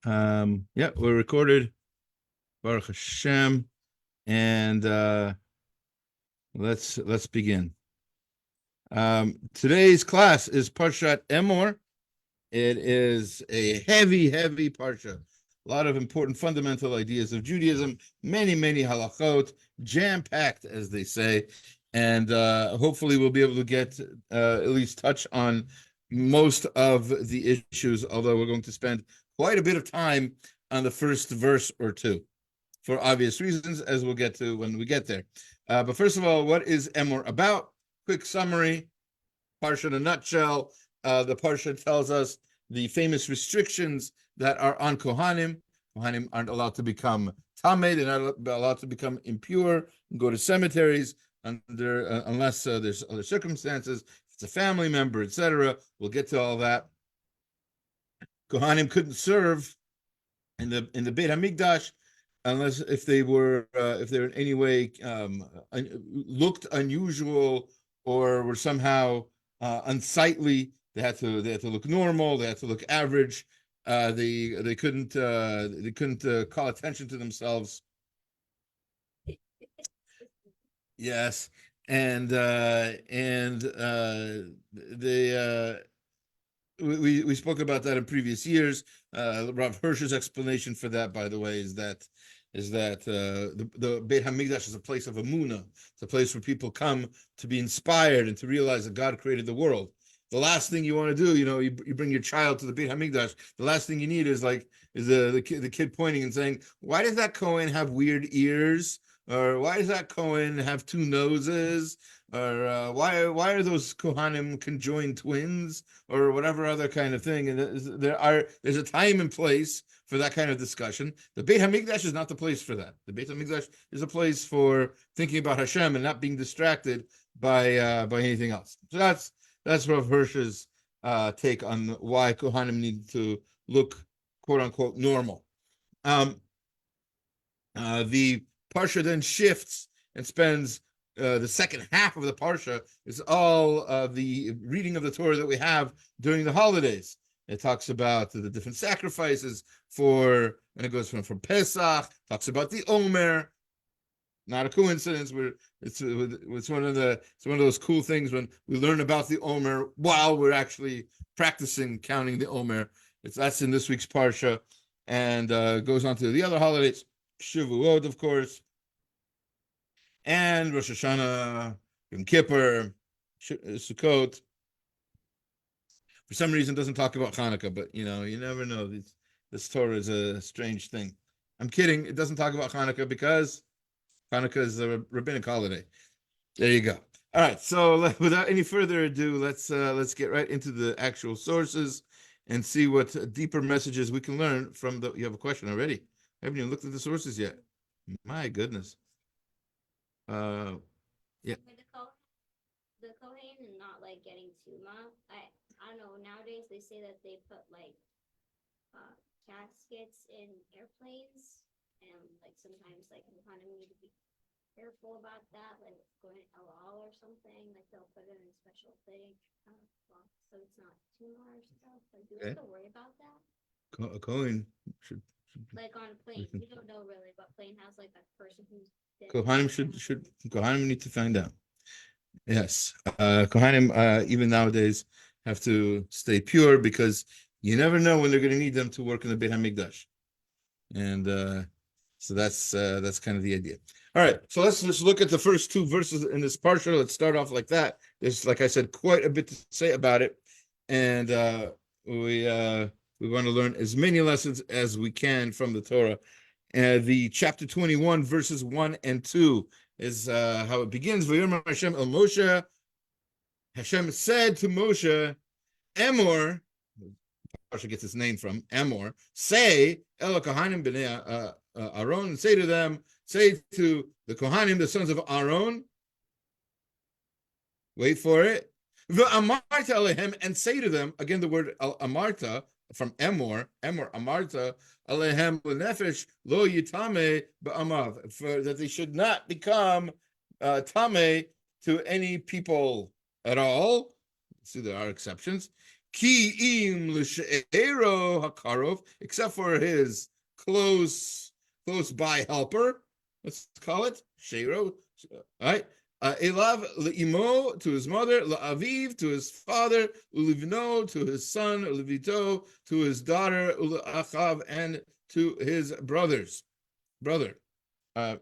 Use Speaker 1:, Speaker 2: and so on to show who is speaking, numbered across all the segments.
Speaker 1: Yeah, we're recorded. Baruch H-Shem, and let's begin. Today's class is Parshat Emor. It is a heavy parsha. A lot of important fundamental ideas of Judaism, many halachot, jam-packed, as they say, and hopefully we'll be able to get at least touch on most of the issues, although we're going to spend quite a bit of time on the first verse or two, for obvious reasons, as we'll get to when we get there. But first of all, what is Emor about? Quick summary, Parsha in a nutshell. The Parsha tells us the famous restrictions that are on kohanim. Kohanim aren't allowed to become tamei; they're not allowed to become impure and go to cemeteries unless there's other circumstances. If it's a family member, etc. We'll get to all that. Kohanim couldn't serve in the Beit Hamikdash unless if they were in any way looked unusual or were somehow unsightly. They had to look normal. They had to look average. They couldn't call attention to themselves. Yes, and we spoke about that in previous years. Rav Hirsch's explanation for that, by the way, is that the Beit Hamikdash is a place of emunah. It's a place where people come to be inspired and to realize that God created the world. The last thing you want to do, you bring your child to the Beit Hamikdash. The last thing you need is the kid pointing and saying, "Why does that Kohen have weird ears?" Or why does that Kohen have two noses? Or why are those kohanim conjoined twins? Or whatever other kind of thing. And there's a time and place for that kind of discussion. The Beit Hamikdash is not the place for that. The Beit Hamikdash is a place for thinking about Hashem and not being distracted by anything else. So that's Rav Hirsch's take on why kohanim need to look quote unquote normal. The Parsha then shifts and spends the second half of the Parsha is all the reading of the Torah that we have during the holidays. It talks about the different sacrifices and it goes from Pesach, talks about the Omer. Not a coincidence. It's one of those cool things when we learn about the Omer while we're actually practicing counting the Omer. That's in this week's Parsha, and goes on to the other holidays. Shavuot, of course, and Rosh Hashanah, Yom Kippur, Sukkot. For some reason, it doesn't talk about Hanukkah, but you never know. This Torah is a strange thing. I'm kidding. It doesn't talk about Hanukkah because Hanukkah is a rabbinic holiday. There you go. All right. So without any further ado, let's get right into the actual sources and see what deeper messages we can learn from the. You have a question already? I haven't even looked at the sources yet. My goodness. Yeah.
Speaker 2: The kohen and not getting tuma. I don't know. Nowadays they say that they put caskets in airplanes, and sometimes you kind of need to be careful about that, going El Al or something. They'll put it in a special thing, so it's not tuma or stuff. Do we have to worry about that?
Speaker 1: A kohen should
Speaker 2: on a plane. You don't know really what plane has a person who's dead.
Speaker 1: Kohanim need to find out. Yes, kohanim even nowadays have to stay pure because you never know when they're going to need them to work in the Beit Hamikdash, and so that's kind of the idea. All right, so let's just look at the first two verses in this parsha. Let's start off like that. There's, like I said, quite a bit to say about it, and we want to learn as many lessons as we can from the Torah. The chapter 21, verses 1 and 2 is how it begins. V'yomer Hashem el Moshe. Hashem said to Moshe, Emor, Parsha gets its name from Emor, say, El kohanim b'nei Aaron, and say to the kohanim, the sons of Aaron, wait for it, V'amarta alehem, and say to them, again the word amarta, from Emor amarta alehem l'nefesh lo yitame ba'amav, for that they should not become tame to any people at all. See, there are exceptions. Ki im l'she'ero hakarov, except for his close by helper, let's call it she'ero, right? Elav le'imo, to his mother, la'aviv, to his father, ulivno, to his son, ulivito, to his daughter, ul'achav, and to his brother. So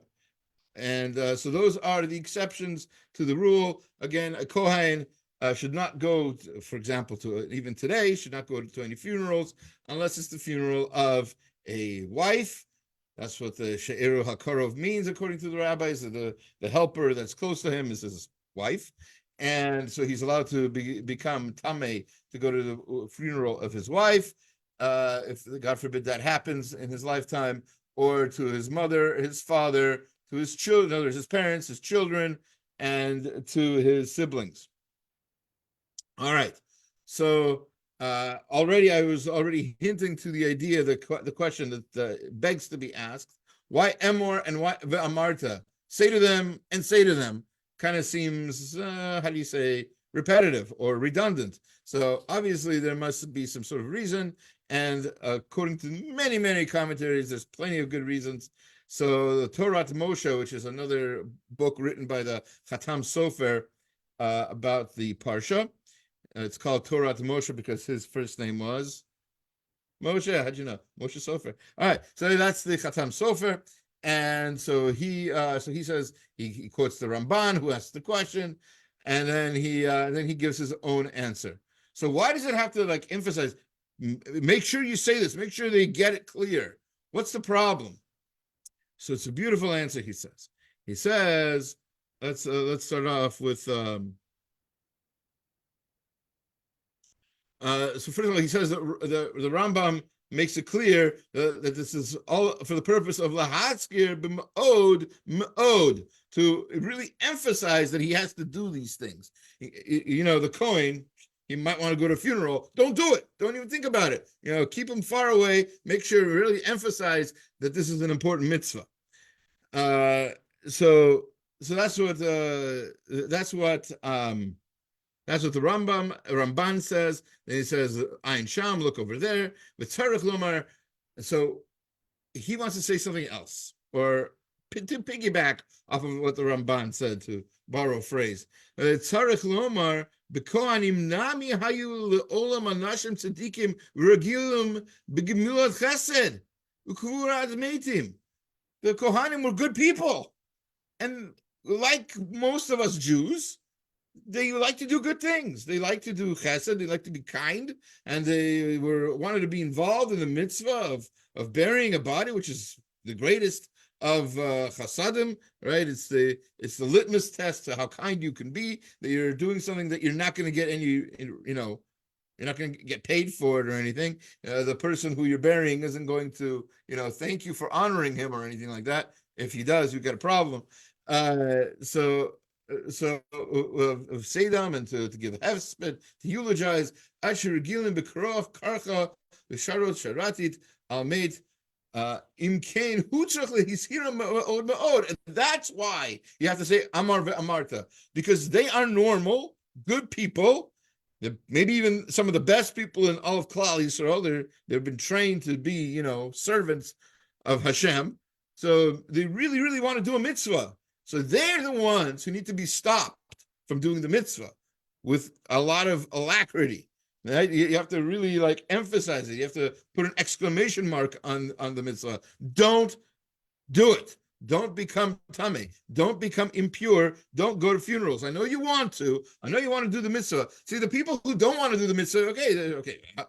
Speaker 1: those are the exceptions to the rule. Again, a kohen should not go, for example, even today, should not go to any funerals unless it's the funeral of a wife. That's what the she'eru hakarov means, according to the rabbis. The helper that's close to him is his wife. And so he's allowed to become tameh to go to the funeral of his wife, if God forbid that happens in his lifetime, or to his mother, his father, to his children, in other words, his parents, his children, and to his siblings. All right. So already I was hinting to the idea, the question that begs to be asked: why Emor and why Amarta? Say to them and say to them kind of seems, how do you say, repetitive or redundant. So obviously there must be some sort of reason, and according to many commentaries, there's plenty of good reasons. So the Torah Moshe, which is another book written by the Chatam Sofer about the Parsha, it's called Torah Moshe because his first name was Moshe. How'd you know? Moshe Sofer. All right, so that's the Chatam Sofer, and so he says he quotes the Ramban who asked the question, and then he gives his own answer. So why does it have to like emphasize? Make sure you say this. Make sure they get it clear. What's the problem? So it's a beautiful answer. He says. Let's start off with. So first of all, he says that the Rambam makes it clear that this is all for the purpose of lahatzkir b'ma'od, to really emphasize that he has to do these things. The Kohen, he might want to go to a funeral. Don't do it. Don't even think about it. Keep him far away. Make sure to really emphasize that this is an important mitzvah. So that's what the Ramban says. Then he says, Ayin Sham, look over there. With Tzarech Lomar. So he wants to say something else, or to piggyback off of what the Ramban said, to borrow a phrase. Tzarech Lomar, B'kohanim nami hayu le'olam anashim tzadikim regilim b'gemilat chesed u'kvurat meitim. The kohanim were good people. And like most of us Jews, they like to do good things. They like to do chesed. They like to be kind, and they wanted to be involved in the mitzvah of burying a body, which is the greatest of chasadim. Right? It's the litmus test to how kind you can be. That you're doing something that you're not going to get any, you're not going to get paid for it or anything. The person who you're burying isn't going to, thank you for honoring him or anything like that. If he does, you get a problem. So of Sedam, and to give hesped, to eulogize, Asher Gilim Bekrov Karcha Visharot Sharatit Almeit Imkain Hutzach Lehisira Me'od Me'od. And that's why you have to say Amar ve'amarta, because they are normal, good people. Maybe even some of the best people in all of Klal Yisrael. They've been trained to be, servants of Hashem. So they really, really want to do a mitzvah. So they're the ones who need to be stopped from doing the mitzvah with a lot of alacrity. Right? You have to really emphasize it. You have to put an exclamation mark on the mitzvah. Don't do it. Don't become tameh. Don't become impure. Don't go to funerals. I know you want to. I know you want to do the mitzvah. See, the people who don't want to do the mitzvah, okay.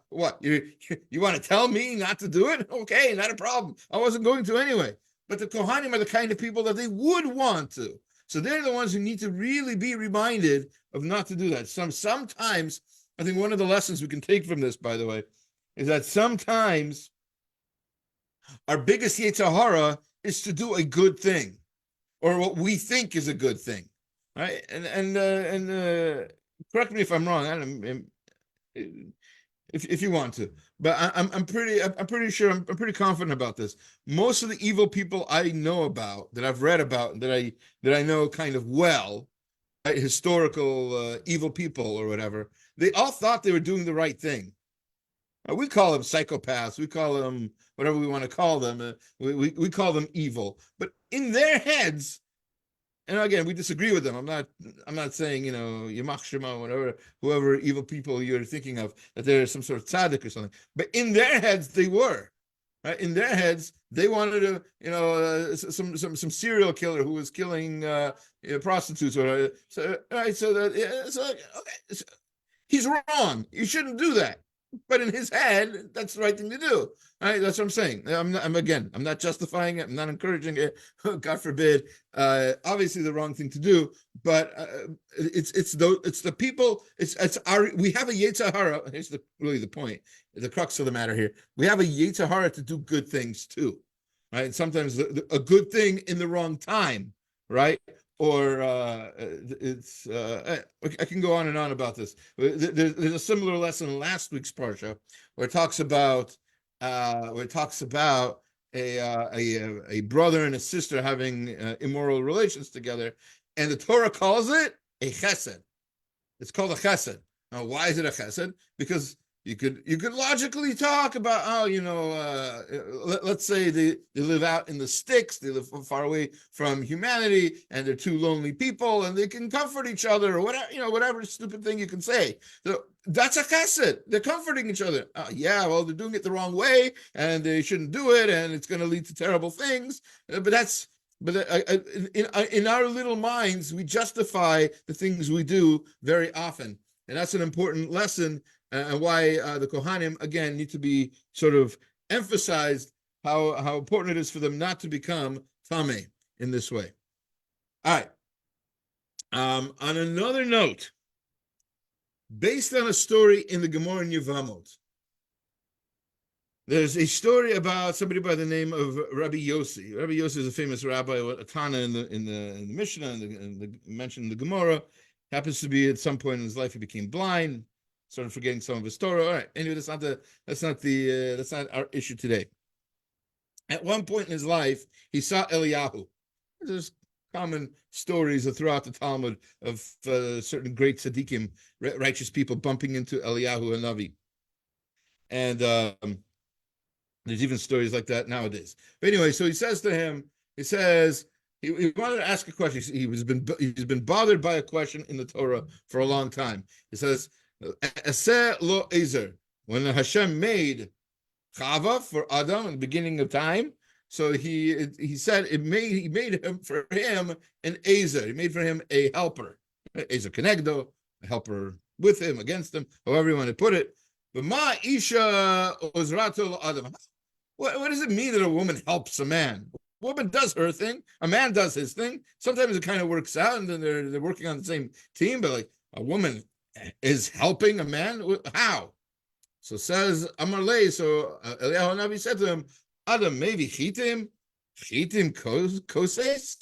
Speaker 1: What? You want to tell me not to do it? Okay, not a problem. I wasn't going to anyway. But the kohanim are the kind of people that they would want to. So they're the ones who need to really be reminded of not to do that. Sometimes, I think one of the lessons we can take from this, by the way, is that sometimes our biggest yetzer hara is to do a good thing, or what we think is a good thing, right? And correct me if I'm wrong. If you want to, but I'm pretty sure, I'm pretty confident about this. Most of the evil people I know about, that I've read about, that I know kind of well, historical evil people or whatever, they all thought they were doing the right thing. We call them psychopaths. We call them whatever we want to call them. We call them evil. But in their heads, and again, we disagree with them. I'm not saying, Yamach Shema, whoever evil people you're thinking of, that they're some sort of tzaddik or something. But in their heads, they were. Right? In their heads, they wanted to, some serial killer who was killing prostitutes or so. Right? So he's wrong. You shouldn't do that. But in his head, that's the right thing to do. Right? That's what I'm saying. I'm not justifying it. I'm not encouraging it. God forbid. Obviously, the wrong thing to do. But it's the people. We have a Yetzer Hara. Here's really the point. The crux of the matter here. We have a Yetzer Hara to do good things too, right? And sometimes a good thing in the wrong time, right? Or I can go on and on about this. There's a similar lesson in last week's parsha where it talks about a brother and a sister having immoral relations together, and the Torah calls it a chesed. It's called a chesed. Now, why is it a chesed? Because you could logically talk about, let's say they live out in the sticks, they live far away from humanity, and they're two lonely people, and they can comfort each other, or whatever stupid thing you can say. So that's a chesed. They're comforting each other. Well, they're doing it the wrong way, and they shouldn't do it, and it's going to lead to terrible things. But in our little minds, we justify the things we do very often, and that's an important lesson. And why the kohanim, again, need to be sort of emphasized how important it is for them not to become tameh in this way. All right. On another note, based on a story in the Gemara in Yevamot, there's a story about somebody by the name of Rabbi Yossi. Rabbi Yossi is a famous rabbi, a Tana in the Mishnah, and mentioned in the Gemara. Happens to be at some point in his life he became blind. Started forgetting some of his Torah. All right. Anyway, that's not our issue today. At one point in his life, he saw Eliyahu. There's common stories throughout the Talmud of certain great tzaddikim, righteous people, bumping into Eliyahu and Navi. And there's even stories like that nowadays. But anyway, so he says to him, he wanted to ask a question. He's been bothered by a question in the Torah for a long time. He says, lo ezer, when Hashem made Chava for Adam in the beginning of time, so he said he made him for him an ezer. He made for him a helper, ezer kenegdo, a helper with him, against him, however you want to put it. But ma isha ozrato Adam. What does it mean that a woman helps a man? A woman does her thing, a man does his thing. Sometimes it kind of works out, and then they're working on the same team. But like a woman is helping a man? How? So says Amar Lei. So Eliyahu Navi said to him, Adam, maybe chitim koses.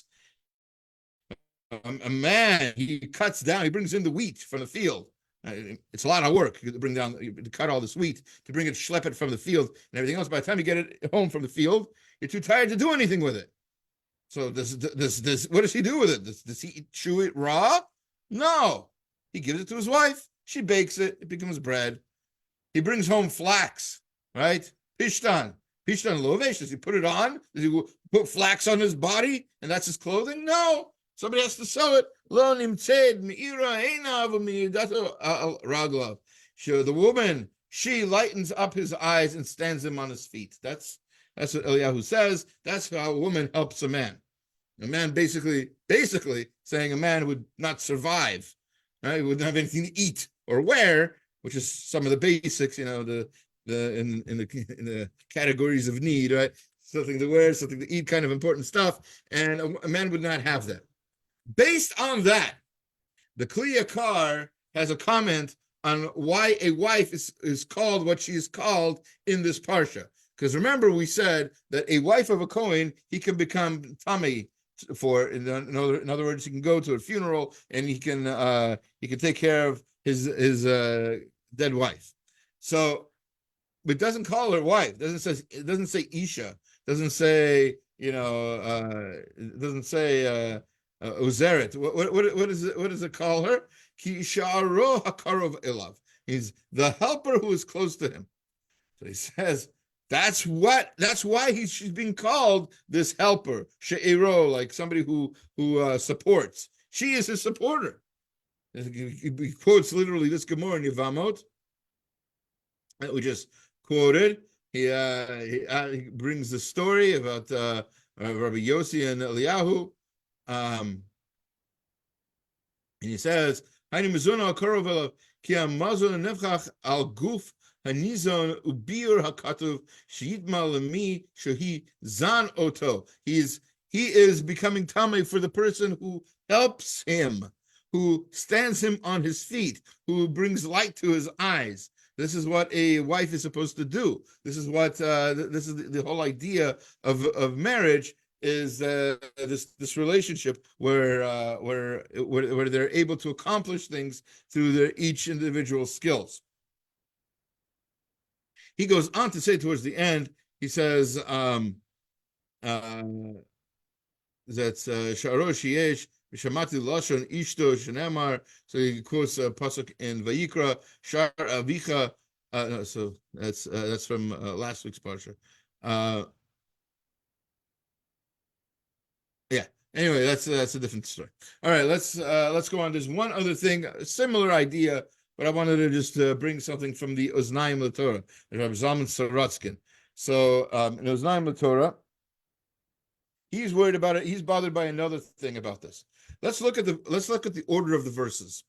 Speaker 1: A man, he cuts down, he brings in the wheat from the field. It's a lot of work to cut all this wheat, to bring it, schlep it from the field and everything else. By the time you get it home from the field, you're too tired to do anything with it. So what does he do with it? Does he chew it raw? No. He gives it to his wife. She bakes it. It becomes bread. He brings home flax, right? Pishtan lovesh. Does he put it on? Does he put flax on his body and that's his clothing? No. Somebody has to sew it. Lo nimtzed me'ira einav u'mi'dato raglav. The woman, she lightens up his eyes and stands him on his feet. That's what Eliyahu says. That's how a woman helps a man. A man basically saying a man would not survive. Right? He wouldn't have anything to eat or wear, which is some of the basics, in the categories of need, right? Something to wear, something to eat, kind of important stuff, and a man would not have that. Based on that, the Kli Yakar has a comment on why a wife is called what she is called in this parsha. Because remember, we said that a wife of a Kohen, he can become tamei for. In other words, he can go to a funeral and he can take care of his dead wife. So it doesn't call her wife. It doesn't say Isha. It doesn't say Uzeret. What is it? What does it call her? Ki sha'aro hakarov elav. He's the helper who is close to him. So he says that's why she's being called this helper, she'ero, like somebody who supports. She is his supporter. He quotes literally this Gemara in Yevamot that we just quoted. He brings the story about Rabbi Yossi and Eliyahu, and he says, "Hani mizuna akarov elav ki hamazon nefchach al guf hanizon ubir hakatuv sheitma lemi shehi zan oto." He is becoming tamei for the person who helps him, who stands him on his feet, who brings light to his eyes. This is what a wife is supposed to do. This is what this is the whole idea of marriage, is this relationship where they're able to accomplish things through their each individual skills. He goes on to say towards the end, he says that's Sha'aro Shiesh Shamati Lashon Ishto Shenemar. So he quotes a pasuk in Vayikra, Shar Avicha. So that's from last week's parsha. Yeah. Anyway, that's a different story. All right, let's go on. There's one other thing, a similar idea, but I wanted to just bring something from the Oznaim LaTorah, Rabbi Zalman Sorotzkin. So in Oznaim LaTorah, he's worried about it. He's bothered by another thing about this. Let's look at the order of the verses.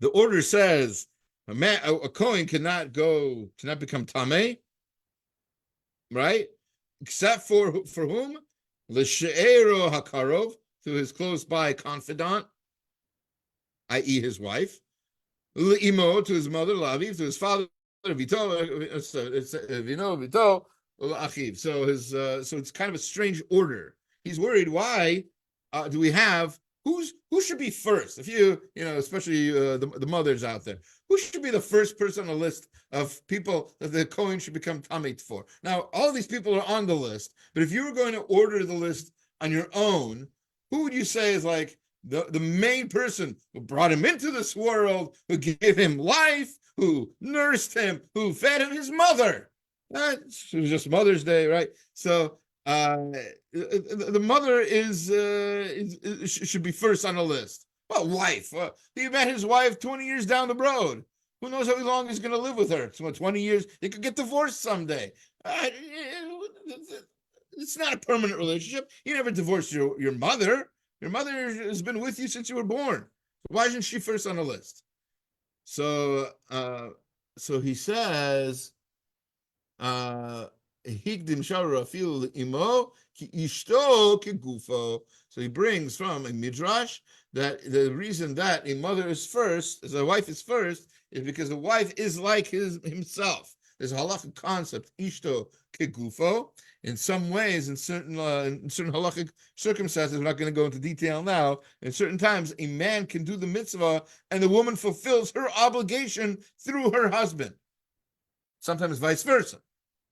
Speaker 1: The order says a Kohen cannot become tamei, right? Except for whom? L'she'ero hakarov, to his close by confidant, i.e. his wife. L'imo, to his mother, Laviv, to his father, Vito, Vito, Achiv. So it's kind of a strange order. He's worried, why do we have who should be first? If especially the mothers out there, who should be the first person on the list of people that the Kohen should become tamei for? Now, all these people are on the list, but if you were going to order the list on your own, who would you say is like the main person who brought him into this world, who gave him life, who nursed him, who fed him? His mother. It was just Mother's Day, right? So the mother should be first on the list. Well, wife. He met his wife 20 years down the road. Who knows how long he's going to live with her? 20 years. They could get divorced someday. It's not a permanent relationship. You never divorced your mother. Your mother has been with you since you were born. Why isn't she first on the list? So he says, so he brings from a midrash that the reason that a mother is first, as a wife is first, is because the wife is like himself. There's a halachic concept, ishto kegufo. In some ways, in certain halachic circumstances, we're not going to go into detail now. In certain times, a man can do the mitzvah, and the woman fulfills her obligation through her husband. Sometimes vice versa.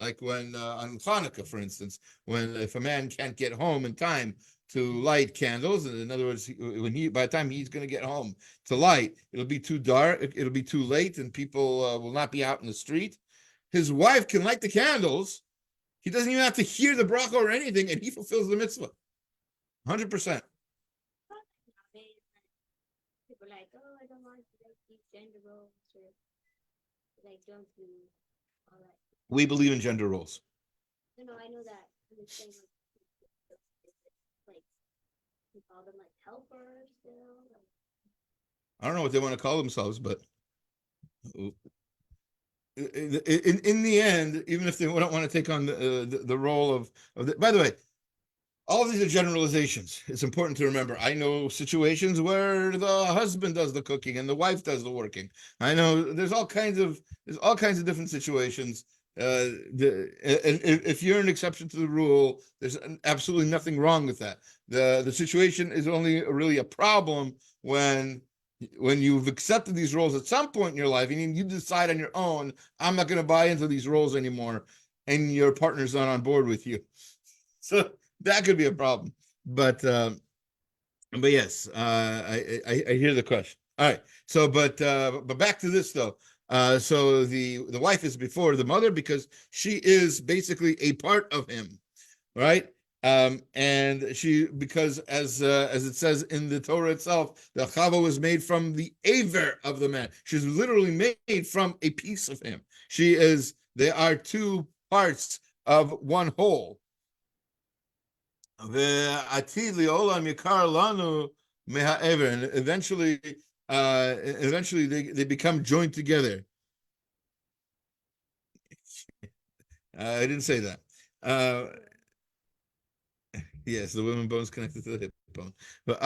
Speaker 1: Like when on Hanukkah, for instance, if a man can't get home in time to light candles, in other words, by the time he's going to get home to light, it'll be too dark, it'll be too late, and people will not be out in the street. His wife can light the candles. He doesn't even have to hear the bracha or anything, and he fulfills the mitzvah, 100%.
Speaker 2: People like, oh, I don't want to these gender roles, or don't do all that.
Speaker 1: We believe in gender roles.
Speaker 2: No, I know that. I'm just saying, you call them helpers still.
Speaker 1: I don't know what they want to call themselves, but in the end, even if they don't want to take on the role of by the way, all of these are generalizations. It's important to remember. I know situations where the husband does the cooking and the wife does the working. I know there's all kinds of different situations. If you're an exception to the rule, there's absolutely nothing wrong with that. The situation is only really a problem when you've accepted these roles at some point in your life, and you decide on your own, I'm not going to buy into these roles anymore, and your partner's not on board with you. So that could be a problem. But But yes, I hear the question. All right. So, but back to this though. So the wife is before the mother because she is basically a part of him, right? And she, because as it says in the Torah itself, the Chava was made from the aver of the man. She's literally made from a piece of him. She is. They are two parts of one whole. And eventually they become joined together. I didn't say that. Yes, the women bones connected to the hip bone. But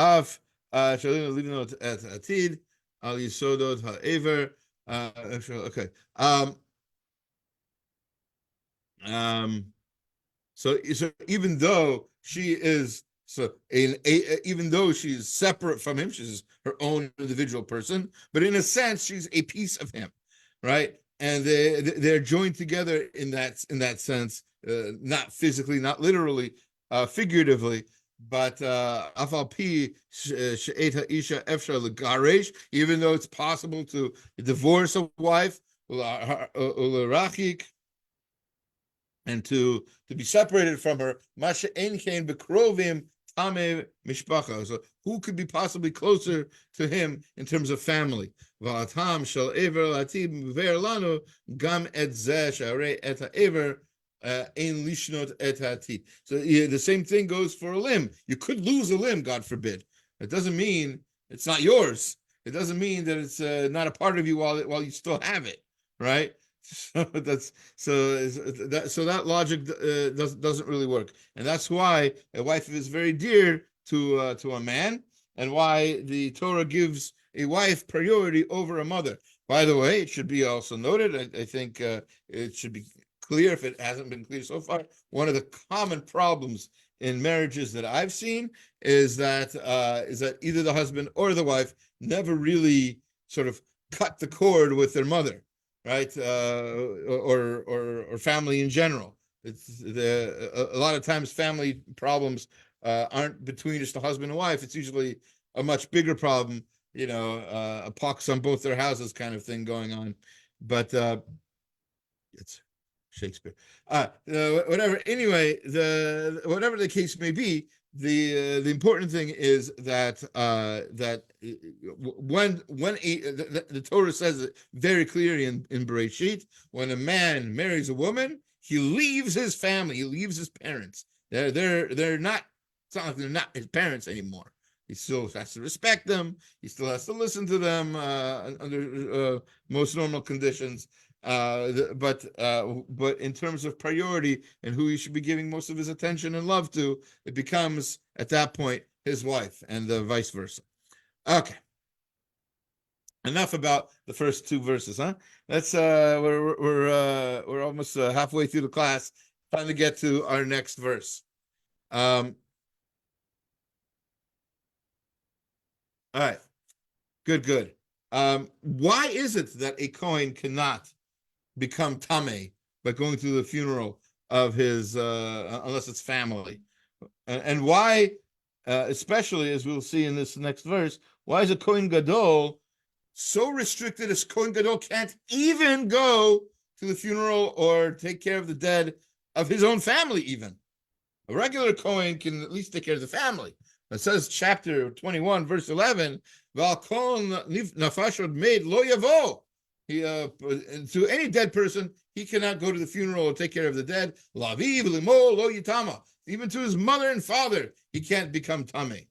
Speaker 1: leading at atid al yisodot ha'ever. Okay. So even though she is even though she's separate from him, she's her own individual person, but in a sense she's a piece of him, right? And they're joined together in that sense, not physically, not literally, figuratively, but afal pi she'et ha'isha efshar legaresh, even though it's possible to divorce a wife, and to be separated from her. Masha enkein bekrovim tame mishpacha. So who could be possibly closer to him in terms of family? V'atam shel ever latib ver lanu gam et zeh sharei et ha'ever ein lishnot et ha'atid. So the same thing goes for a limb. You could lose a limb, God forbid. It doesn't mean it's not yours. It doesn't mean that it's not a part of you while you still have it, right? So that logic doesn't really work, and that's why a wife is very dear to a man, and why the Torah gives a wife priority over a mother. By the way, it should be also noted. I think it should be clear if it hasn't been clear so far. One of the common problems in marriages that I've seen is that either the husband or the wife never really sort of cut the cord with their mother, right? Or family in general. It's a lot of times family problems aren't between just a husband and wife. It's usually a much bigger problem, a pox on both their houses kind of thing going on. But it's Shakespeare. Whatever. Anyway, whatever the case may be, the important thing is that when the Torah says it very clearly in Bereshit, when a man marries a woman, he leaves his family, he leaves his parents. They're not. It's not like they're not his parents anymore. He still has to respect them. He still has to listen to them under most normal conditions. But in terms of priority and who he should be giving most of his attention and love to, it becomes at that point his wife, and vice versa. Okay, enough about the first two verses, huh? Let's we're almost halfway through the class. Time to get to our next verse. All right, good. Why is it that a Kohen cannot become Tameh by going to the funeral of his, unless it's family? And why, especially as we'll see in this next verse, why is a Kohen Gadol so restricted as Kohen Gadol can't even go to the funeral or take care of the dead of his own family even? A regular Kohen can at least take care of the family. It says chapter 21, verse 11, nafashod made lo yavo. To any dead person, he cannot go to the funeral or take care of the dead. Laviv limo lo yitama. Even to his mother and father, he can't become tameh.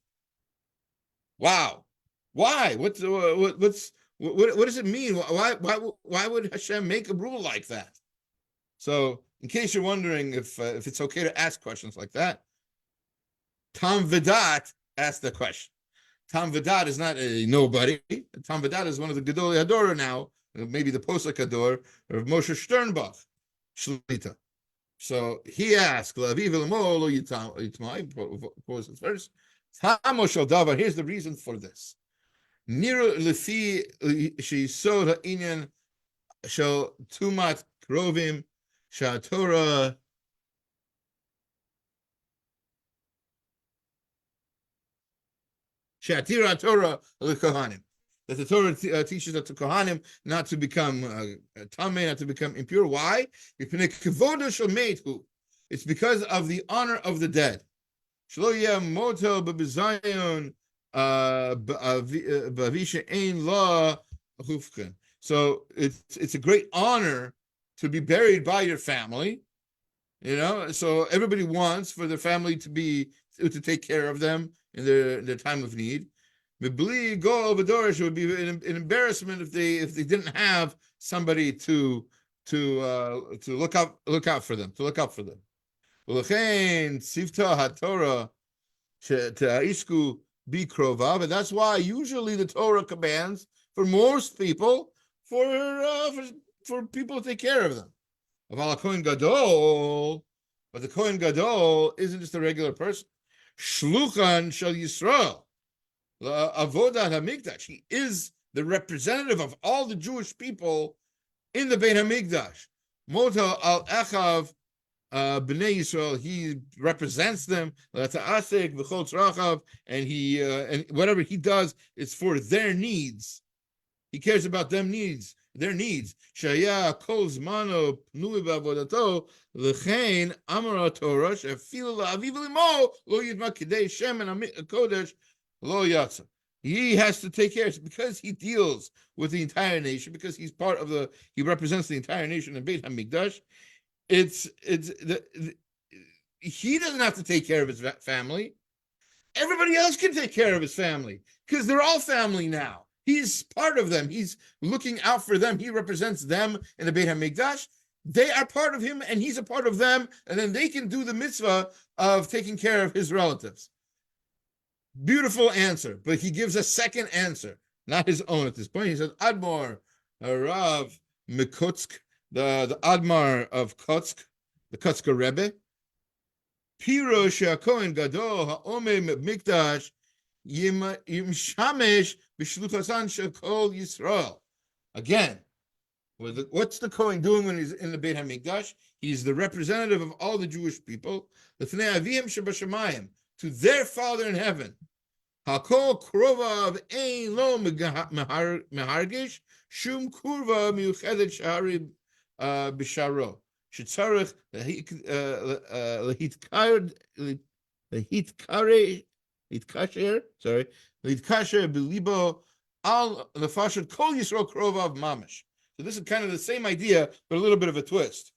Speaker 1: Wow. Why? What does it mean? Why would Hashem make a rule like that? So, in case you're wondering if it's okay to ask questions like that, Tam Vedat asked the question. Tam Vedat is not a nobody. Tam Vedat is one of the Gedolei Hadorah now, maybe the Pesach Hador of Moshe Sternbach, Shlita. So he asked, Laviv Elamol pose it first. Here's the reason for this. Niro Lefi Shisod Ha'inyan Shel Tumat Krovim Shatorah. Shatira Torah kohanim. That the Torah teaches that to kohanim not to become tamei, not to become impure. Why? It's because of the honor of the dead. So it's a great honor to be buried by your family, so everybody wants for their family to take care of them in their time of need. It would be an embarrassment if they didn't have somebody to look out for them, But that's why usually the Torah commands for most people for people to take care of them. But the Kohen Gadol isn't just a regular person. Shluchan shel Yisrael, avodat hamikdash. He is the representative of all the Jewish people in the Beit Hamikdash. Mota al echav bnei Yisrael. He represents them. And whatever he does is for their needs. He cares about their needs. Shaya kol zmano pnui b'avodato l'chein amar Torah shefilu la'aviv limo lo yidma kidei Shem and kodesh lo yatsa. He has to take care because he deals with the entire nation, because he represents the entire nation in Beit Hamikdash. He doesn't have to take care of his family. Everybody else can take care of his family because they're all family now. He's part of them. He's looking out for them. He represents them in the Beit HaMikdash. They are part of him, and he's a part of them, and then they can do the mitzvah of taking care of his relatives. Beautiful answer, but he gives a second answer, not his own at this point. He says, Admor, Rav Mikotsk, the Admar of Kotsk, the Kotsker Rebbe, Piro She'akohen Gadol Ha'omei Mikdash Yimshamesh B'shluchasan Shekol Yisrael. Again, what's the Kohen doing when he's in the Beit HaMikdash? He's the representative of all the Jewish people, L'fnei Avim Shebashamayim, to their Father in heaven. Hakol Krovav Ein Lo Mehargish Shum Kurva Miuchedet Shari B'Sharo. Shetzarech Lehitkasher B'Libo Al Nefashet Kol Yisrael Krovav Mamish. So this is kind of the same idea, but a little bit of a twist.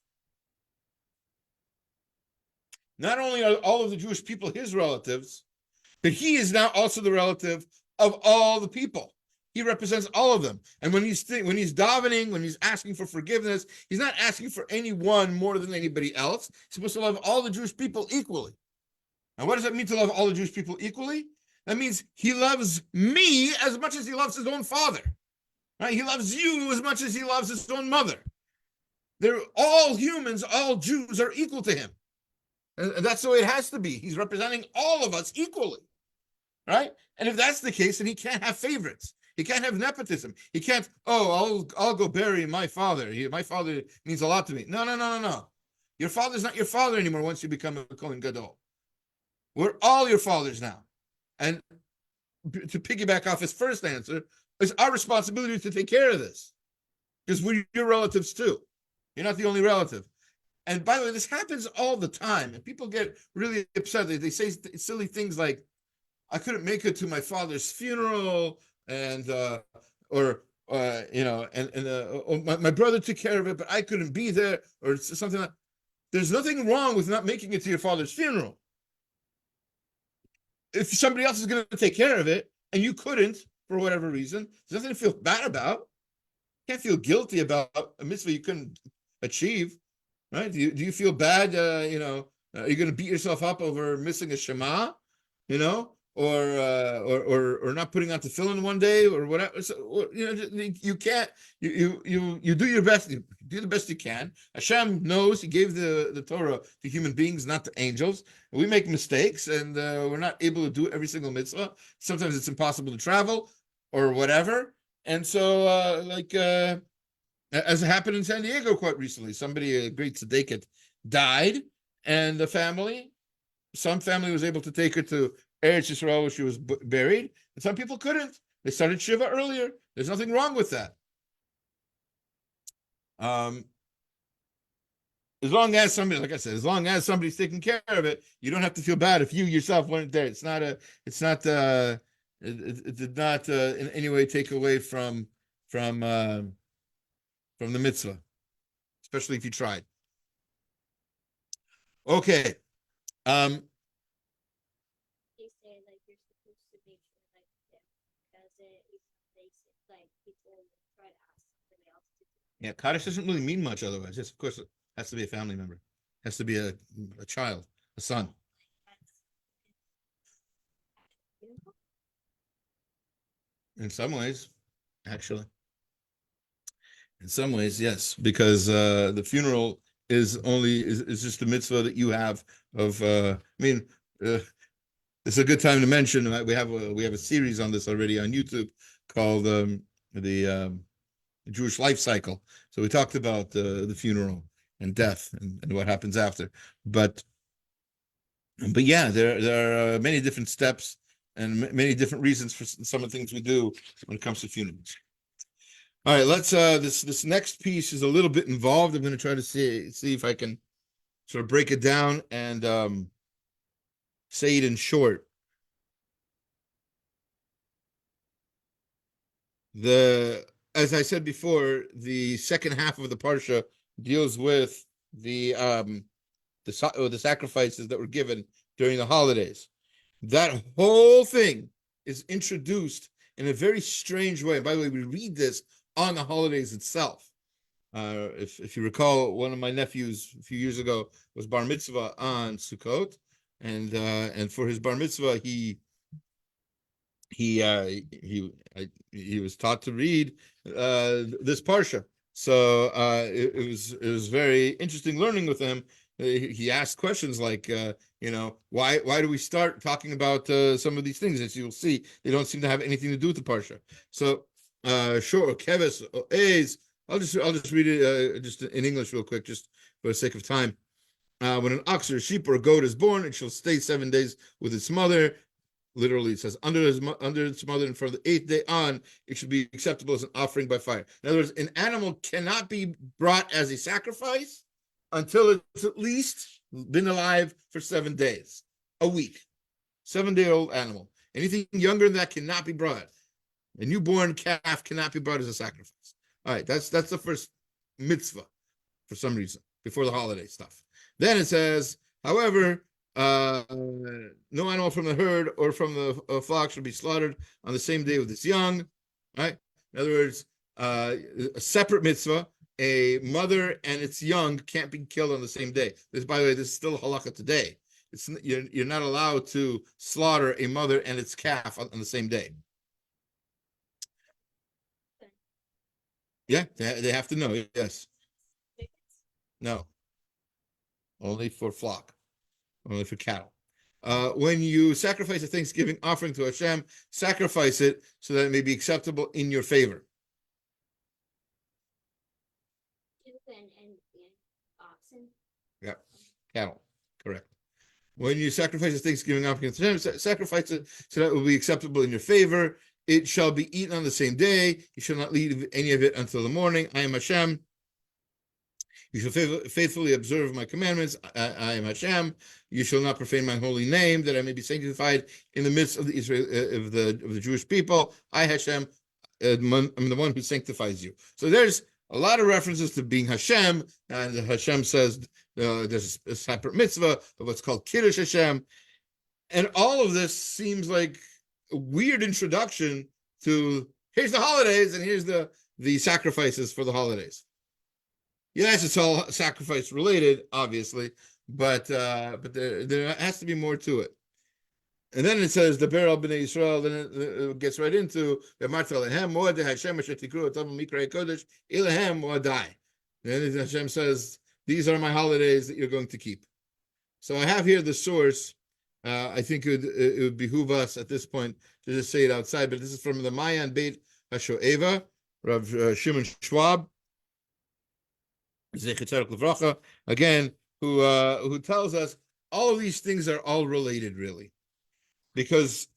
Speaker 1: Not only are all of the Jewish people his relatives, but he is now also the relative of all the people. He represents all of them. And when he's davening, when he's asking for forgiveness, he's not asking for anyone more than anybody else. He's supposed to love all the Jewish people equally. And what does that mean to love all the Jewish people equally? That means he loves me as much as he loves his own father. Right? He loves you as much as he loves his own mother. They're all humans, all Jews are equal to him. And that's the way it has to be. He's representing all of us equally. Right? And if that's the case, then he can't have favorites. He can't have nepotism. He can't, I'll go bury my father. My father means a lot to me. No. Your father's not your father anymore once you become a Kohen Gadol. We're all your fathers now. And to piggyback off his first answer, it's our responsibility to take care of this. Because we're your relatives too. You're not the only relative. And by the way, this happens all the time. And people get really upset. They say silly things like, I couldn't make it to my father's funeral, and my brother took care of it, but I couldn't be there, or something like that. There's nothing wrong with not making it to your father's funeral. If somebody else is going to take care of it, and you couldn't, for whatever reason, there's nothing to feel bad about. You can't feel guilty about a mitzvah you couldn't achieve, right? Do you feel bad, are you going to beat yourself up over missing a Shema, or not putting on tefillin one day, or whatever? So, you can't. You do your best. You do the best you can. H-Shem knows He gave the Torah to human beings, not to angels. We make mistakes, and we're not able to do every single mitzvah. Sometimes it's impossible to travel, or whatever. And so, as happened in San Diego quite recently, somebody, a great tzaddiket, died, and some family was able to take her to Eretz Yisrael where she was buried, and some people couldn't. They started Shiva earlier. There's nothing wrong with that. As long as somebody, like I said, as long as somebody's taking care of it, you don't have to feel bad if you yourself weren't there. It did not in any way take away from the mitzvah, especially if you tried. Okay.
Speaker 2: They say like you're supposed to make sure like because like people try to ask somebody else to do.
Speaker 1: Yeah, Kaddish doesn't really mean much otherwise. Yes, of course, it has to be a family member. It has to be a child, a son. In some ways, actually. In some ways, yes, because the funeral is just a mitzvah that you have of. It's a good time to mention we have a series on this already on YouTube called the Jewish life cycle. So we talked about the funeral and death and what happens after, but yeah, there are many different steps and many different reasons for some of the things we do when it comes to funerals. All right, let's this next piece is a little bit involved. I'm going to try to see if I can sort of break it down and say it in short. As I said before, the second half of the parsha deals with the sacrifices that were given during the holidays. That whole thing is introduced in a very strange way. And by the way, we read this on the holidays itself. If you recall, one of my nephews a few years ago was bar mitzvah on Sukkot, and for his bar mitzvah, he was taught to read this parsha. So it was very interesting learning with him. He asked questions like, why do we start talking about some of these things? As you'll see, they don't seem to have anything to do with the parsha. So sure, keves or A's. I'll just read it just in English real quick, just for the sake of time. When an ox or a sheep or a goat is born, it shall stay 7 days with its mother. Literally, it says under its mother, and from the 8th day on, it should be acceptable as an offering by fire. In other words, an animal cannot be brought as a sacrifice until it's at least been alive for 7 days, a week. 7-day-old animal. Anything younger than that cannot be brought. A newborn calf cannot be brought as a sacrifice. All right, that's the first mitzvah for some reason before the holiday stuff. Then it says, however, no animal from the herd or from the flock should be slaughtered on the same day with its young. Right? In other words, a separate mitzvah, a mother and its young can't be killed on the same day. This, by the way, this is still halakha today. You're not allowed to slaughter a mother and its calf on the same day. Yeah, they have to know. Yes. No. Only for flock. Only for cattle. When you sacrifice a Thanksgiving offering to H-Shem, sacrifice it so that it may be acceptable in your favor.
Speaker 2: And oxen.
Speaker 1: Yeah, cattle. Correct. When you sacrifice a Thanksgiving offering to H-Shem, sacrifice it so that it will be acceptable in your favor. It shall be eaten on the same day. You shall not leave any of it until the morning. I am H-Shem. You shall faithfully observe my commandments. I am H-Shem. You shall not profane my holy name, that I may be sanctified in the midst of the Israel of the Jewish people. I, H-Shem, I'm the one who sanctifies you. So there's a lot of references to being H-Shem, and H-Shem says there's a separate mitzvah of what's called Kiddush H-Shem, and all of this seems like a weird introduction to here's the holidays and here's the sacrifices for the holidays. Yes, it's all sacrifice related, obviously, but there has to be more to it. And then it says the Beral B'nai Yisrael. Then it gets right into the Marta Lehem Moed Hashem Shetikru Atam Mikra Kodesh Ilahem Moedai. Then Hashem says, "These are my holidays that you're going to keep." So I have here the source. I think it would behoove us at this point to just say it outside, but this is from the Mayan Beit HaShoeva, Rav Shimon Schwab. Again, who tells us all of these things are all related, really, because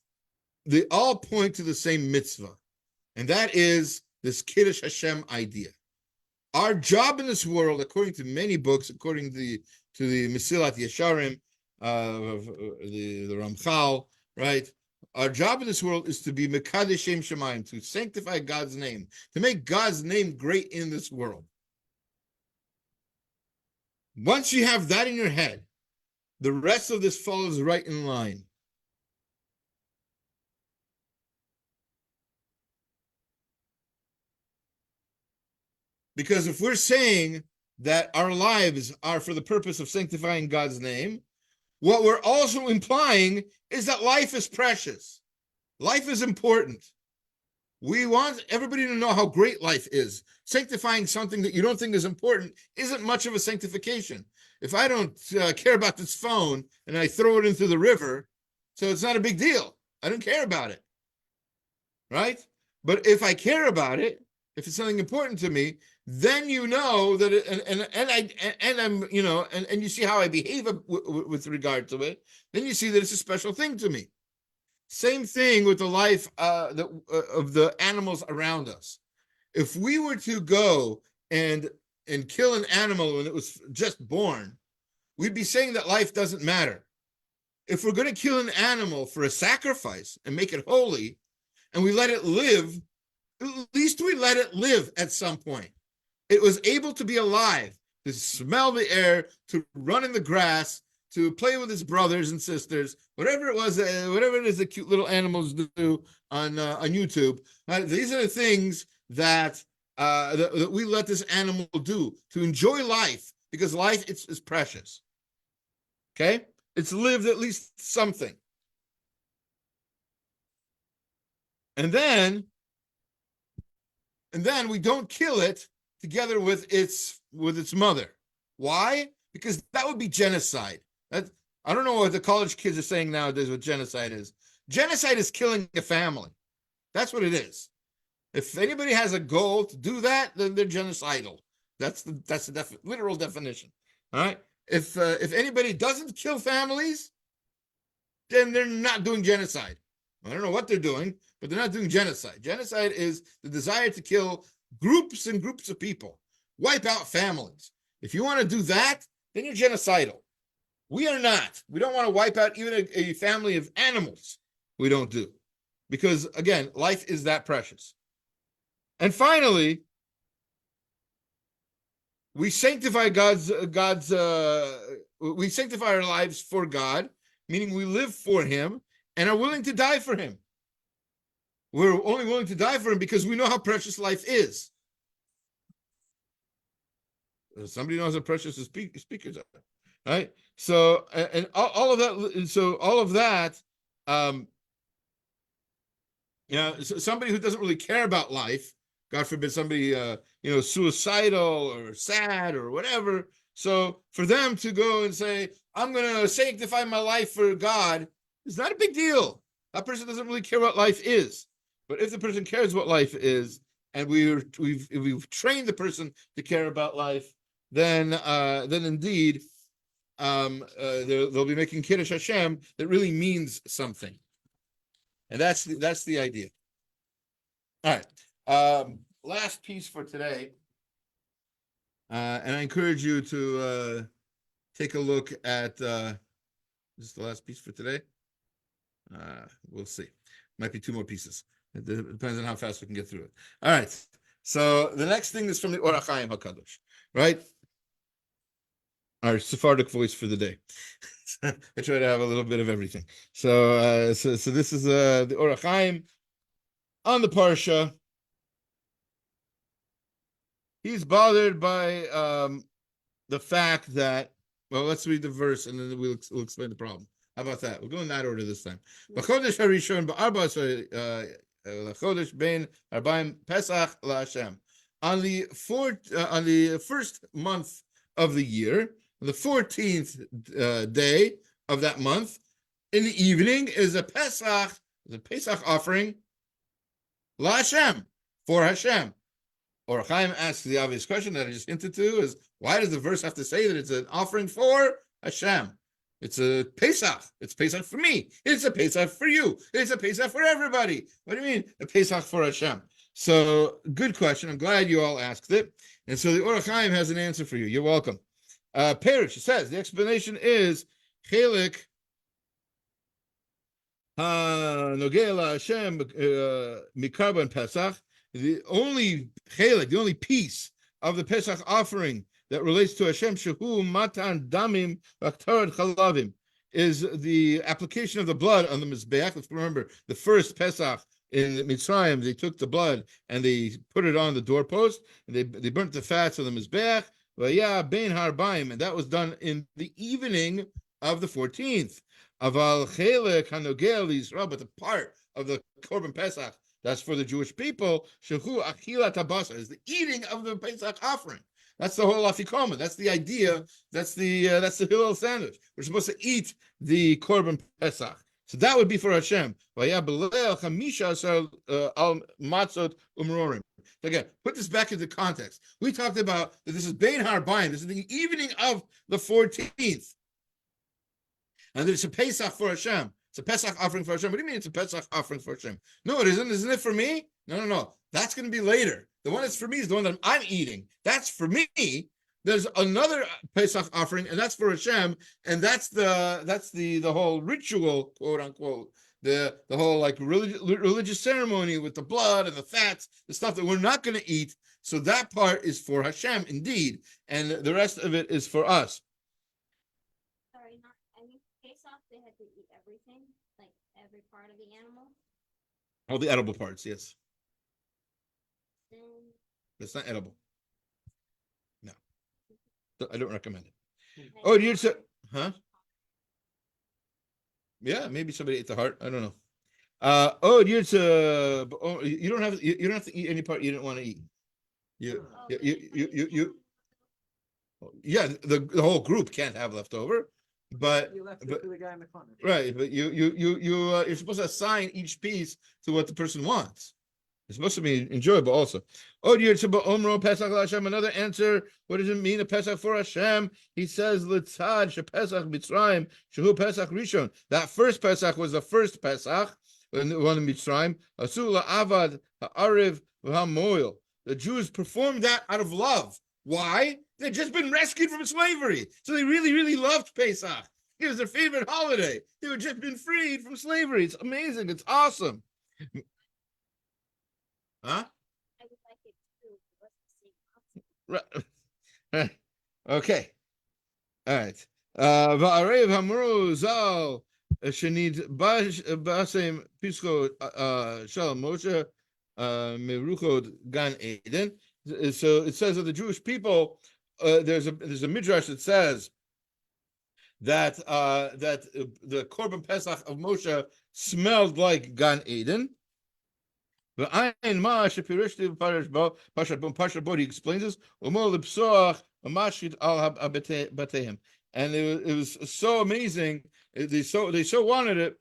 Speaker 1: they all point to the same mitzvah, and that is this Kiddush Hashem idea. Our job in this world, according to many books, according to the Mesilat Yesharim, the Ramchal, right? Our job in this world is to be Mekadesh Shem Shemayim, to sanctify God's name, to make God's name great in this world. Once you have that in your head, the rest of this follows right in line. Because if we're saying that our lives are for the purpose of sanctifying God's name, what we're also implying is that life is precious. Life is important. We want everybody to know how great life is. Sanctifying something that you don't think is important isn't much of a sanctification. If I don't care about this phone and I throw it into the river, so it's not a big deal. I don't care about it, right? But if I care about it, if it's something important to me, then you know that and you see how I behave with regard to it. Then you see that it's a special thing to me. Same thing with the life of the animals around us. If we were to go and kill an animal when it was just born, we'd be saying that life doesn't matter. If we're going to kill an animal for a sacrifice and make it holy, and we let it live, at least we let it live at some point. It was able to be alive, to smell the air, to run in the grass, to play with its brothers and sisters, whatever it was, whatever it is that cute little animals do on YouTube. These are the things that we let this animal do, to enjoy life, because life is precious. Okay? It's lived at least something. And then we don't kill it together with its mother. Why? Because that would be genocide. I don't know what the college kids are saying nowadays what genocide is. Genocide is killing a family. That's what it is. If anybody has a goal to do that, then they're genocidal. That's the literal definition. All right. If anybody doesn't kill families, then they're not doing genocide. I don't know what they're doing, but they're not doing genocide. Genocide is the desire to kill groups and groups of people, wipe out families. If you want to do that, then you're genocidal. We are not. We don't want to wipe out even a family of animals. We don't do. Because, again, life is that precious. And finally, we sanctify we sanctify our lives for God, meaning we live for Him and are willing to die for Him. We're only willing to die for Him because we know how precious life is. Somebody knows how precious the speakers are, right? So, and all of that, somebody who doesn't really care about life, God forbid somebody, suicidal or sad or whatever. So for them to go and say, I'm going to sanctify my life for God, is not a big deal. That person doesn't really care what life is. But if the person cares what life is, and we've trained the person to care about life, then indeed they'll be making Kiddush Hashem that really means something. And that's the idea. All right. Last piece for today. And I encourage you to take a look at this is the last piece for today. We'll see. Might be two more pieces. It depends on how fast we can get through it. All right. So the next thing is from the Or HaChaim HaKadosh, right? Our Sephardic voice for the day. I try to have a little bit of everything. So this is the Or HaChaim on the Parsha. He's bothered by the fact that, well, let's read the verse and then we'll explain the problem. How about that? We'll go in that order this time. B'chodesh harishon ba'arba l'chodesh ben arbaim Pesach la'Hashem. On the first month of the year, the 14th day of that month, in the evening is the Pesach offering la'Hashem, for Hashem. Or Chaim asks the obvious question that I just hinted to is, why does the verse have to say that it's an offering for Hashem? It's a Pesach. It's Pesach for me. It's a Pesach for you. It's a Pesach for everybody. What do you mean? A Pesach for Hashem. So, good question. I'm glad you all asked it. And so the Orach Chaim has an answer for you. You're welcome. Perish says the explanation is Chelik Nogela Hashem Mikarban Pesach. The only chelik, the only piece of the Pesach offering that relates to Hashem, Shehu Matan Damim Vaktarad Chalavim, is the application of the blood on the Mizbeach. Let's remember the first Pesach in Mitzrayim, they took the blood and they put it on the doorpost, and they burnt the fats on the Mizbeach. Vaya Bein Harbaim, and that was done in the evening of the 14th. Aval Chelek Hanogel Yisrael, but the part of the Korban Pesach that's for the Jewish people, Shehu Achilat Habasa, is the eating of the Pesach offering. That's the whole Afikoma. That's the idea. That's the Hillel sandwich. We're supposed to eat the Korban Pesach. So that would be for Hashem. Again, put this back into context. We talked about that this is Bein Harbaim. This is the evening of the 14th. And it's a Pesach for Hashem. It's a Pesach offering for Hashem. What do you mean it's a Pesach offering for Hashem? No, it isn't. Isn't it for me? No. That's going to be later. The one that's for me is the one that I'm eating. That's for me. There's another Pesach offering, and that's for Hashem, and that's the whole ritual, quote unquote, the whole like religious ceremony with the blood and the fats, the stuff that we're not going to eat. So that part is for Hashem, indeed, and the rest of it is for us.
Speaker 2: They had to eat everything, like every part of the animal.
Speaker 1: All the edible parts, yes.
Speaker 2: Then
Speaker 1: It's not edible. No, I don't recommend it. Oh, you said, huh? Yeah, maybe somebody ate the heart. I don't know. You don't have to eat any part you didn't want to eat. Yeah, the whole group can't have leftover. But
Speaker 3: you left it to the guy in the corner.
Speaker 1: Right, but you're supposed to assign each piece to what the person wants. It's supposed to be enjoyable also. Another answer. What does it mean a Pesach for Hashem? He says Litzad Pesach Mitzrayim Shehu Pesach Rishon. That first Pesach was the first Pesach, one in Mitzrayim. Asul Avad Ha'ariv V'Hamoil. The Jews performed that out of love. Why? They'd just been rescued from slavery. So they really, really loved Pesach. It was their favorite holiday. They had just been freed from slavery. It's amazing. It's awesome. Huh?
Speaker 2: I would like it too.
Speaker 1: Right. Okay. All right. Va'arev hamru zal shenid basem pisko shalom Moshe meruchod gan Eden. So it says of the Jewish people, there's a midrash that says that the Korban Pesach of Moshe smelled like Gan Eden. He explains this. And it was so amazing. They so wanted it.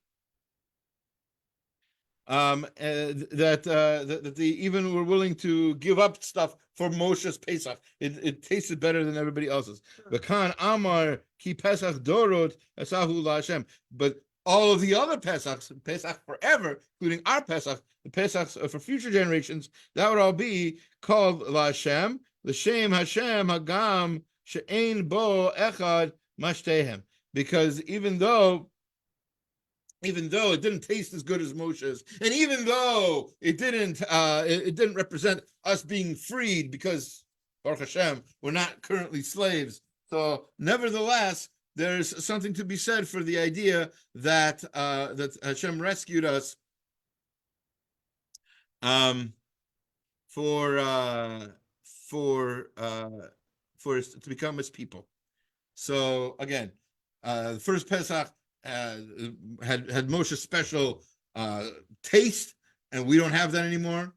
Speaker 1: That they even were willing to give up stuff for Moshe's Pesach. It tasted better than everybody else's. V'kan Amar ki Pesach Dorot Esahu LaHashem. But all of the other Pesachs, Pesach forever, including our Pesach, the Pesachs for future generations, that would all be called LaHashem, L'Shem Hashem Hagam She'ein Bo Echad Mashtehem. Because even though it didn't taste as good as Moshe's, and even though it didn't represent us being freed, because Baruch Hashem, we're not currently slaves. So nevertheless, there's something to be said for the idea that that Hashem rescued us to become His people. So again, the first Pesach had Moshe's special taste, and we don't have that anymore.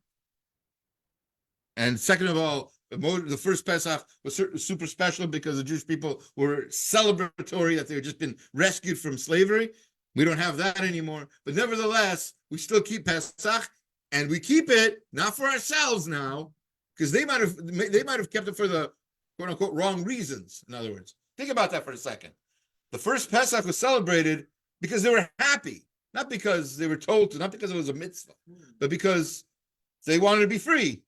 Speaker 1: And second of all, the first Pesach was super special because the Jewish people were celebratory that they had just been rescued from slavery. We don't have that anymore. But nevertheless, we still keep Pesach, and we keep it not for ourselves now, because they might have kept it for the quote unquote wrong reasons. In other words, think about that for a second. The first Pesach was celebrated because they were happy, not because they were told to, not because it was a mitzvah, but because they wanted to be free.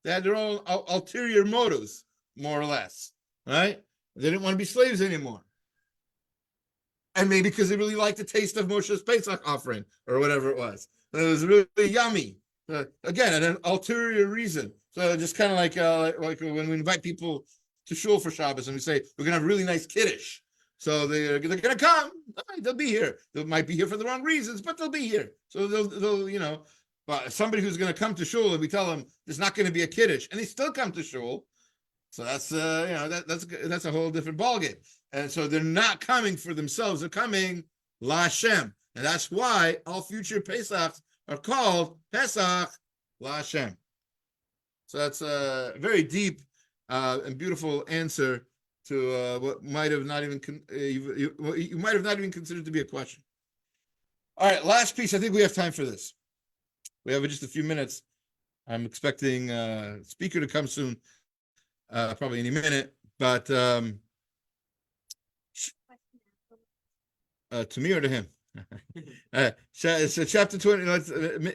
Speaker 1: They had their own ulterior motives, more or less, right? They didn't want to be slaves anymore. And maybe because they really liked the taste of Moshe's Pesach offering or whatever it was. It was really yummy. Again, an ulterior reason. So just kind of like when we invite people to shul for Shabbos and we say, we're going to have a really nice kiddush. So they're going to come. They'll be here. They might be here for the wrong reasons, but they'll be here. So they'll but somebody who's going to come to shul and we tell them there's not going to be a kiddush and they still come to shul. So that's that's a whole different ballgame. And so they're not coming for themselves; they're coming la H-Shem, and that's why all future Pesachs are called Pesach la H-Shem. So that's a very deep and beautiful answer to what might have not even you might have not even considered to be a question. All right, last piece. I think we have time for this. We have just a few minutes. I'm expecting a speaker to come soon. Probably any minute, but to me or to him? So chapter 20,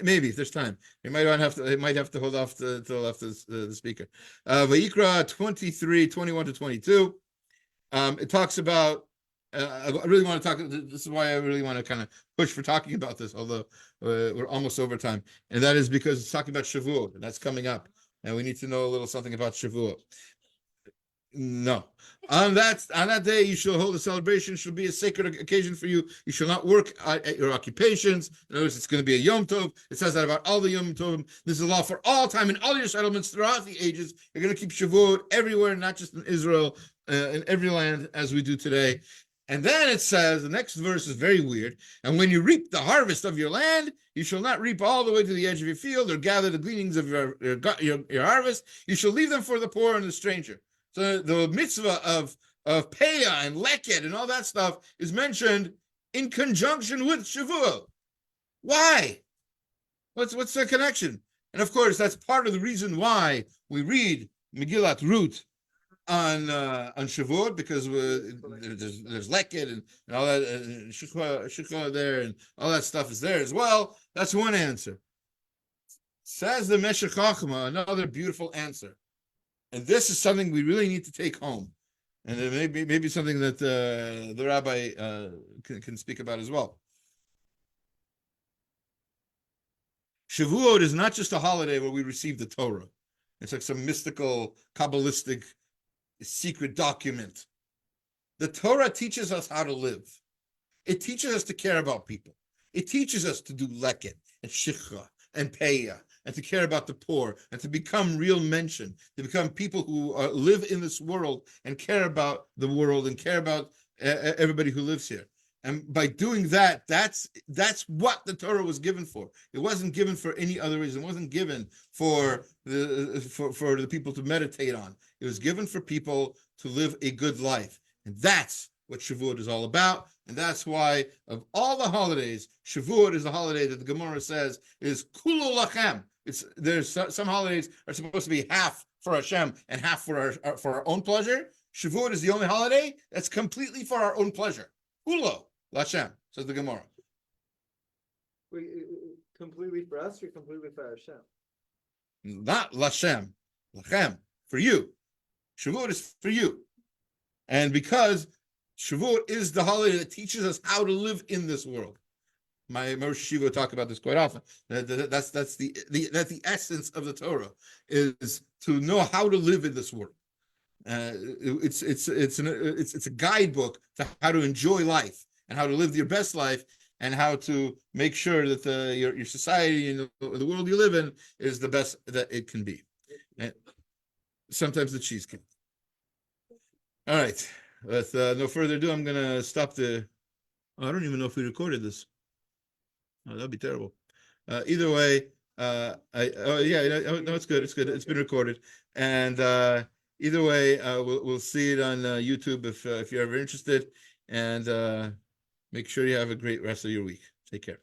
Speaker 1: maybe if there's time. He might have to hold off till after the speaker. Vayikra 23, 21 to 22. It talks about. I really want to talk. This is why I really want to kind of push for talking about this, although we're almost over time, and that is because it's talking about Shavuot, and that's coming up. And we need to know a little something about Shavuot. No. On that day, you shall hold a celebration. It shall be a sacred occasion for you. You shall not work at your occupations. In other words, it's going to be a Yom Tov. It says that about all the Yom Tov. This is a law for all time in all your settlements throughout the ages. You're going to keep Shavuot everywhere, not just in Israel, in every land as we do today. And then it says, the next verse is very weird. And when you reap the harvest of your land, you shall not reap all the way to the edge of your field or gather the gleanings of your harvest. You shall leave them for the poor and the stranger. So the mitzvah of Peah and Leket and all that stuff is mentioned in conjunction with Shavuot. Why? What's the connection? And of course, that's part of the reason why we read Megillat Ruth on Shavuot, because there's Leket and all that, and Shukha there, and all that stuff is there as well. That's one answer. Says the Meshech Chochmah, another beautiful answer. And this is something we really need to take home. And maybe something that the rabbi can speak about as well. Shavuot is not just a holiday where we receive the Torah. It's like some mystical, Kabbalistic, secret document. The Torah teaches us how to live. It teaches us to care about people. It teaches us to do leket and shikha and peah and to care about the poor and to become real mention, to become people who live in this world and care about the world and care about everybody who lives here. And by doing that, that's what the Torah was given for. It wasn't given for any other reason. It wasn't given for the people to meditate on. It was given for people to live a good life. And that's what Shavuot is all about. And that's why of all the holidays, Shavuot is a holiday that the Gemara says is kulo lachem. There's some holidays are supposed to be half for Hashem and half for our own pleasure. Shavuot is the only holiday that's completely for our own pleasure. Kulo lachem, says the Gemara.
Speaker 3: Wait, completely for us or completely for Hashem?
Speaker 1: Not lachem, lachem, for you. Shavuot is for you. And because Shavuot is the holiday that teaches us how to live in this world. My Rosh Yeshiva talk about this quite often. That's the essence of the Torah, is to know how to live in this world. It's a guidebook to how to enjoy life and how to live your best life and how to make sure that your society and the world you live in is the best that it can be. And sometimes the cheesecake. All right. With no further ado, I'm going to stop I don't even know if we recorded this. Oh, that'd be terrible. Either way, no, it's good. It's good. It's been recorded. And either way, we'll see it on YouTube if you're ever interested. And make sure you have a great rest of your week. Take care.